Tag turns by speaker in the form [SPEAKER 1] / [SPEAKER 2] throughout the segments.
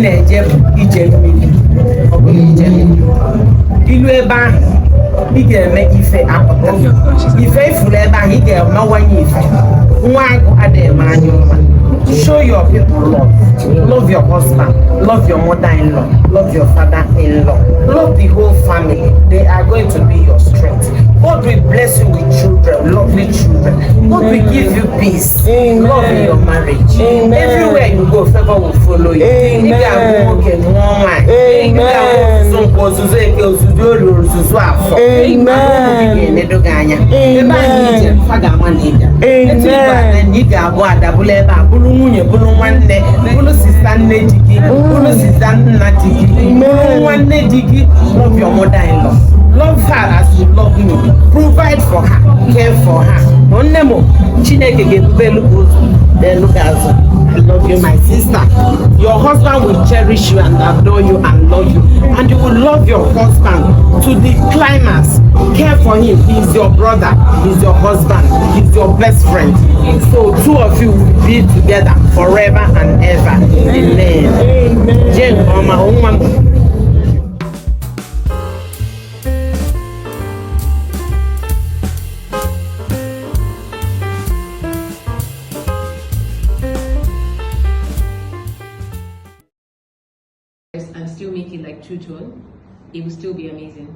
[SPEAKER 1] na-eje ije mmiri ọ bụ ije mmiri ilu ebe ahụ ị ga-eme ife apụta ife ifuru ebe ahụ ị ga-emewanye ife nwa agụ adịghị eme anya ọma. Show your people love. Love your husband. Love your mother-in-law. Love your father-in-law. Love the whole family. They are going to be your strength. God will bless you with children, lovely children. God will give you peace, love in your marriage. Amen. Everywhere you go, favor will follow you. Amen. You can walk in one line. Amen. You can walk nwunye bụrụ nwanne bụrụ sista nne di gị bụrụ sista nna di gị bụrụ nwanne di gị. Love your mother-in-law. Love her as you love me. Provide for her, care for her. Onemo Chineke ga-ebube look azụ. I love you, my sister. Your husband will cherish you and adore you and love you, and you will love your husband to the climax. Care for him. He's your brother. He's your husband. He's your best friend. So two of you will be together forever and ever. Amen. Amen.
[SPEAKER 2] And still make it like two-tone, it will still be amazing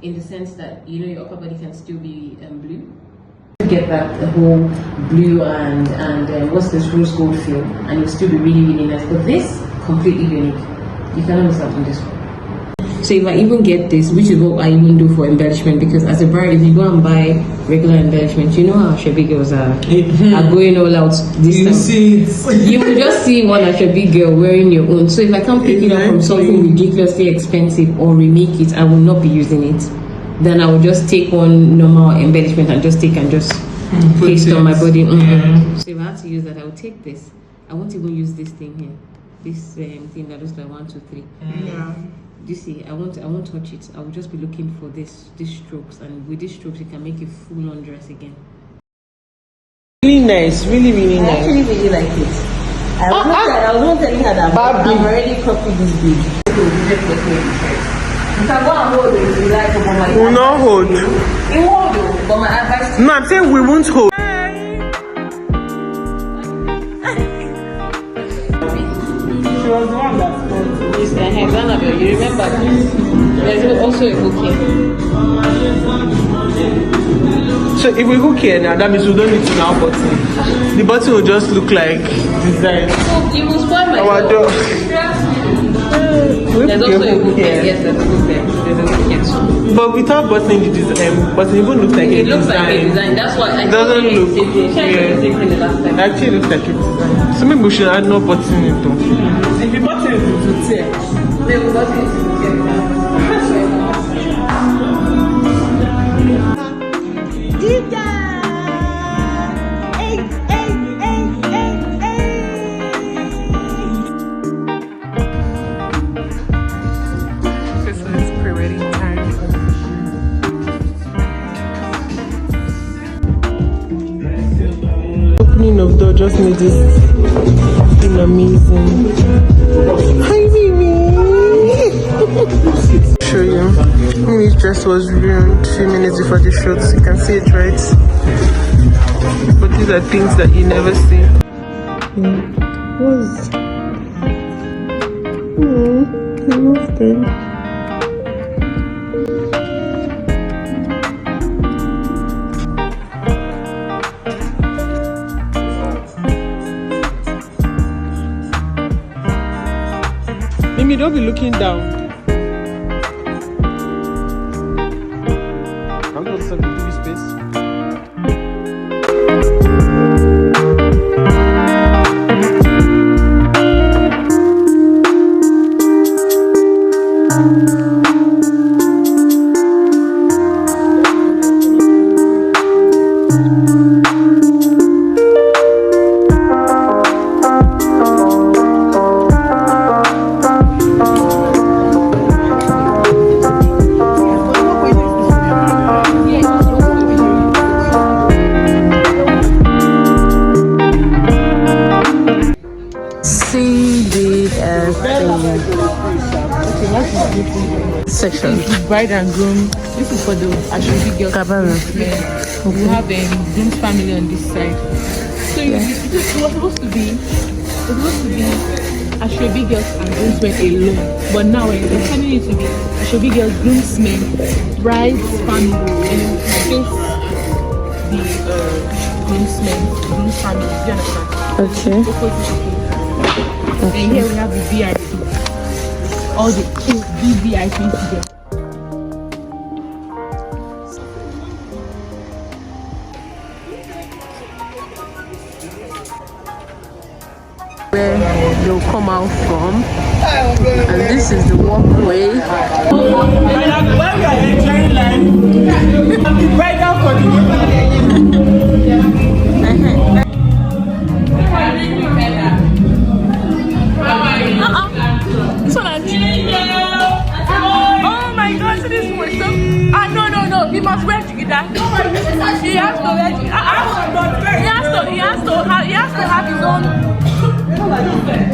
[SPEAKER 2] in the sense that your upper body can still be blue. Get that whole blue and what's this rose gold feel, and it will still be really nice. But this completely unique. You cannot miss out on this one. So if I even get this, which is what I even do for embellishment, because as a bride, if you go and buy regular embellishment, you know how Shebi girls are going all out this time. You will just see one Shebi girl wearing your own. So if I can't pick it up from something ridiculously expensive or remake it, I will not be using it. Then I will just take one normal embellishment and just paste on my body. So if I have to use that, I will take this. I won't even use this thing here. This thing that looks like 1, 2, 3. Yeah. You see, I won't touch it. I will just be looking for these strokes, and with these strokes, you can make a full-on dress again.
[SPEAKER 1] Really nice, really nice.
[SPEAKER 3] I actually really like it. I was not telling her that I've already copied this big. You can go and hold it if you like, but my
[SPEAKER 1] will not hold.
[SPEAKER 3] It won't though, but my advice.
[SPEAKER 1] No, I'm saying we won't hold. She was the one that spoke.
[SPEAKER 2] Yes, Annabelle, you remember? There's also a hook here.
[SPEAKER 1] So if we hook here now, that means we don't need to now button. The button will just look like design.
[SPEAKER 2] So you will spoil my
[SPEAKER 1] door.
[SPEAKER 2] There's also a hook here. Yes, there's a hook there. There's a hook here too.
[SPEAKER 1] But without buttoning the design, but it even looks like a design. It looks like a design.
[SPEAKER 2] That's why I
[SPEAKER 3] doesn't look.
[SPEAKER 2] The last time.
[SPEAKER 1] Actually, it looks like a design. So maybe we should add no button into it. If you button it, it will tear.
[SPEAKER 2] They will button it to tear.
[SPEAKER 1] Of door just made this thing amazing. Hi, baby. Show you. This dress was ruined 2 minutes before the shoot. You can see it, right? But these are things that you never see. What's? I love them. Mimi, don't be looking down. I'm going to give you space.
[SPEAKER 4] section.
[SPEAKER 5] This is bride and groom. This is for the Ashwebi girls. We have groom's family on this side. So it was supposed to be Ashwebi girls and groomsmen alone. But now we're turning it to be Ashwebi girls, groomsmen, bride's family, and face the groomsmen, groom's family. Do you understand?
[SPEAKER 4] Okay.
[SPEAKER 5] And here we have the VIP. All the VVIPs together.
[SPEAKER 4] Where they'll come out from, and this is the walkway.
[SPEAKER 1] When we are enjoying life, the bridal
[SPEAKER 5] Oh my God, so this was so. No, he must wear jigida. He has to wear jigida. He has to have his own.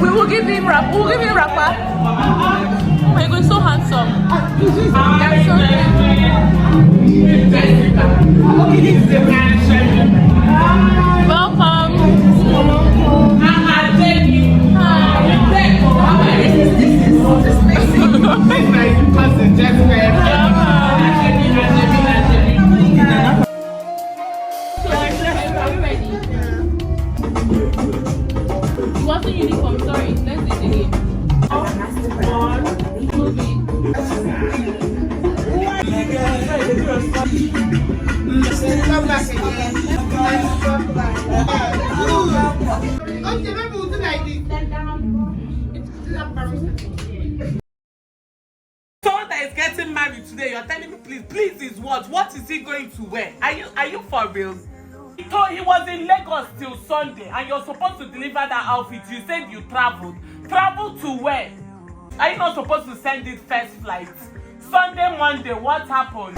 [SPEAKER 5] We will give him wrap. We'll give him wrapper. Oh my God, so handsome. That's so welcome. It wasn't uniform, sorry. Let's do it again.
[SPEAKER 1] Someone that is getting married today, you're telling me please is what? What is he going to wear? Are you for real? He was in Lagos till Sunday and you're supposed to deliver that outfit. You said you traveled. Travel to where? Are you not supposed to send it first flight? Sunday, Monday, what happened?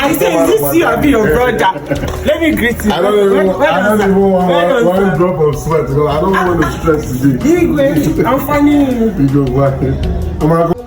[SPEAKER 1] I say, is this you or be your brother? Let me greet you.
[SPEAKER 6] I don't even want one drop of sweat because I don't want to stress today.
[SPEAKER 1] Igwe, I'm funny.
[SPEAKER 6] Igwe, why? I'm going to go.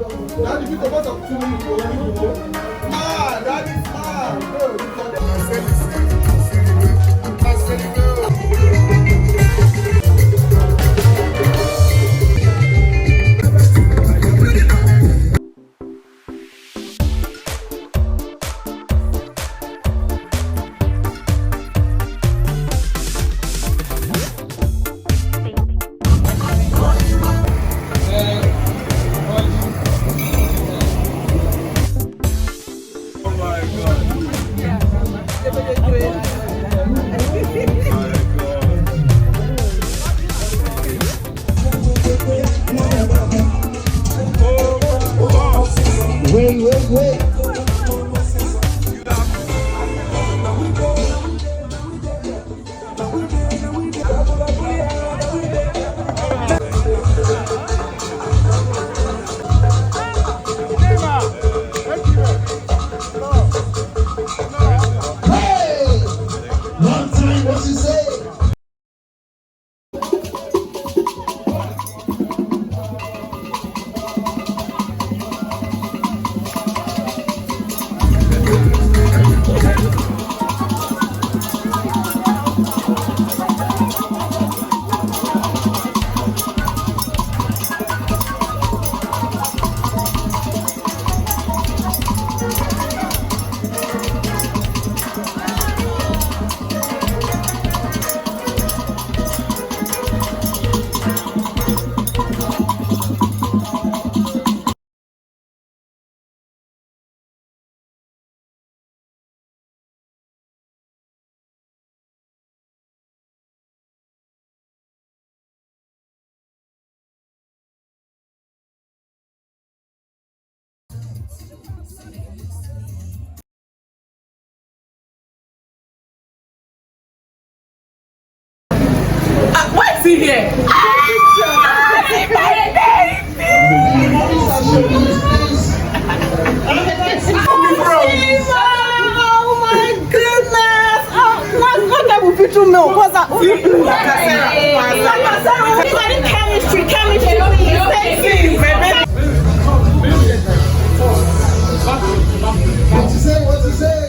[SPEAKER 7] Wait.
[SPEAKER 1] What's in here?
[SPEAKER 3] Oh my goodness! Oh, what type of picture milk? What's that? Chemistry.
[SPEAKER 7] What you say?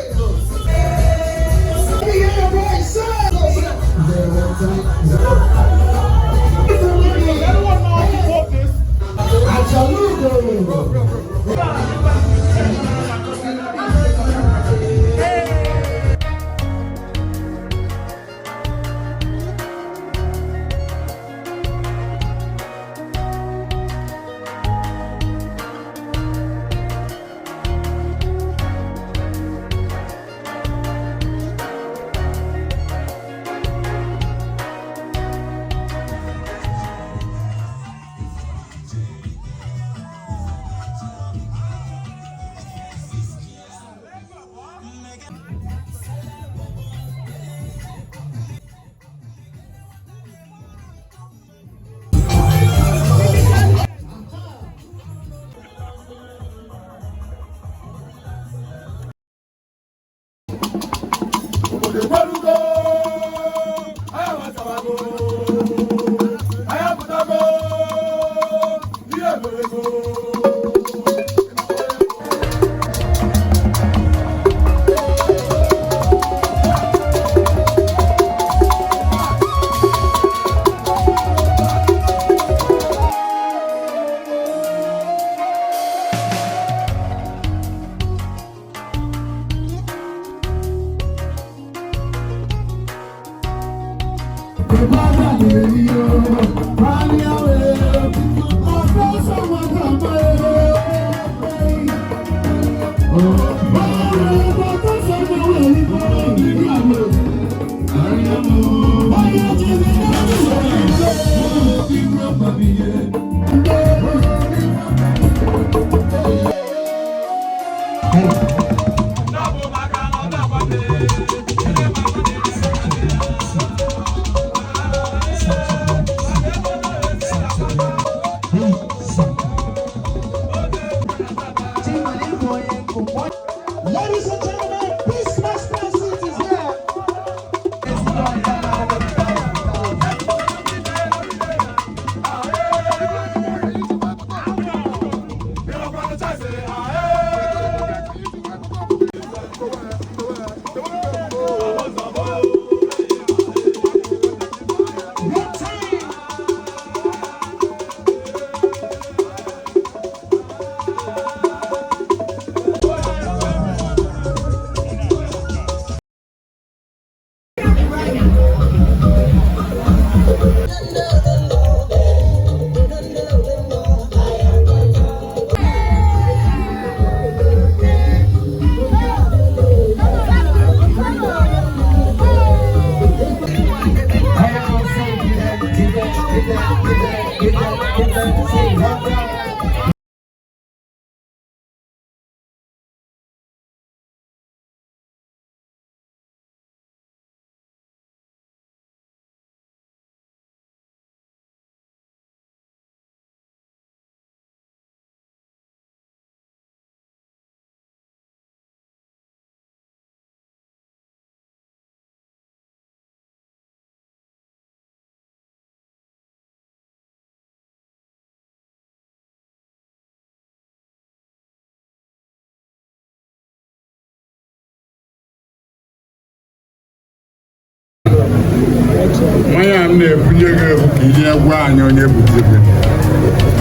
[SPEAKER 6] Maya na-ebunye gị egwu ka ihe egwu anyị onye butere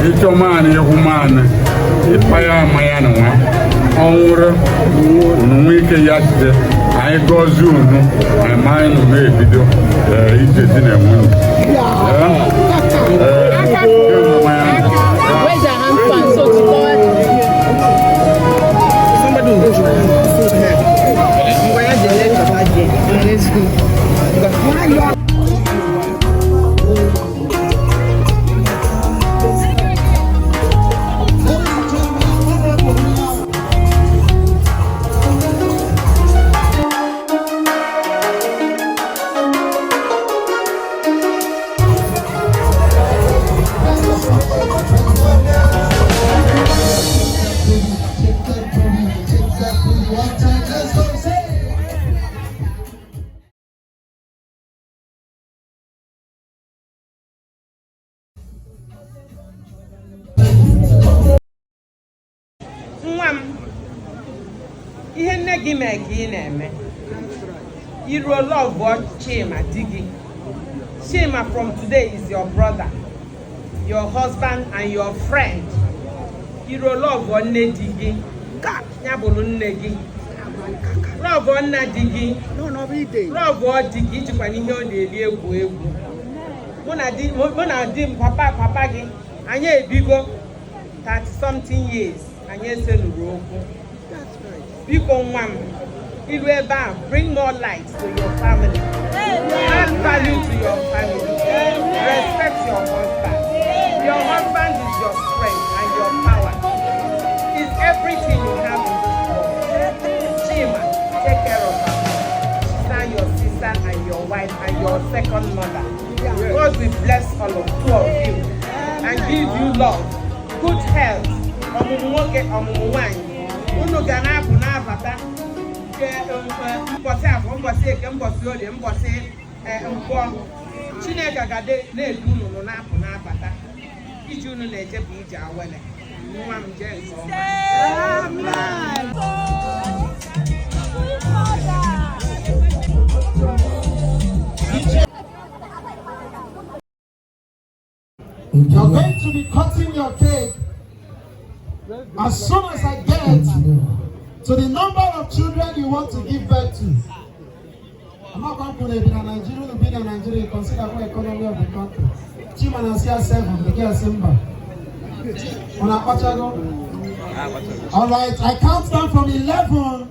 [SPEAKER 6] ịchọ maanị ịhụ maanị ịkpa ya ama ya na nwa ọ nwụrụ unu nwee ike ya jide anyị gọzie unu ma anyị nọ na-ebido ije di na nwunye.
[SPEAKER 4] Where's your hand fan? So to cover.
[SPEAKER 1] Somebody will try. Let's go. Ihe nne gị mee ka ị na-eme iruo love Chima di gị. Chima from today is your brother, your husband and your friend. Iruo love nne di gị ya bụrụ nne gị. Love nna di gị love di gị ijikwa n'ihe ọ na-eri egwu egwu. Mụ na di m papa gị anyị ebigo 30-something years anyị eseluru okwu. Biko nwa m iru ebe a, bring more light to your family, add value to your family, respect your husband. Your husband is your strength and your power. He's everything you have in this world. Chima, take care of her. She's now your sister and your wife and your second mother. God will bless all of two of you and give you love, good health, ọmụmụ nwoke ọmụmụ nwanyị. Unu ga na-apụ n'abata mbọsị afọ mbọsị eke mbọsị olie mbọsị nkwọ. Chineke ga na-edu unu na-apụ n'abata iji unu na-ejepụ ije awele. Nwa m jee nke ọma.
[SPEAKER 7] You're going to be cutting your cake as soon as I get to the number of children you want to give birth to. I'm not going to be in Nigeria, consider the economy of the country. Chima and Asia 7, the girl Simba. All right, I count down from 11,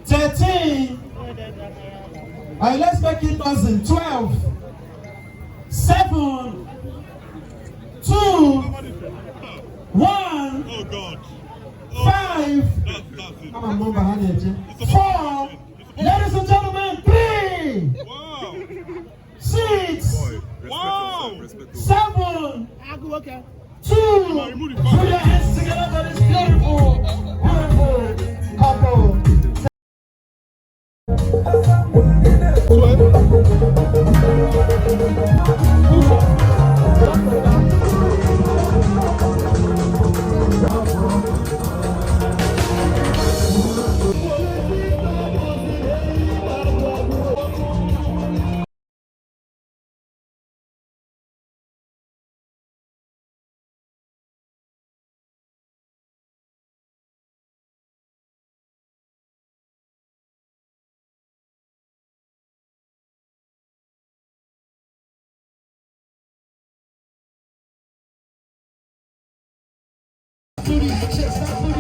[SPEAKER 7] 13. Let's make it dozen. 12, 7, 2, 1, 5, 4, ladies and gentlemen, 3, 6, 7, 2, put your hands together for this beautiful, beautiful couple. booty, shake that booty.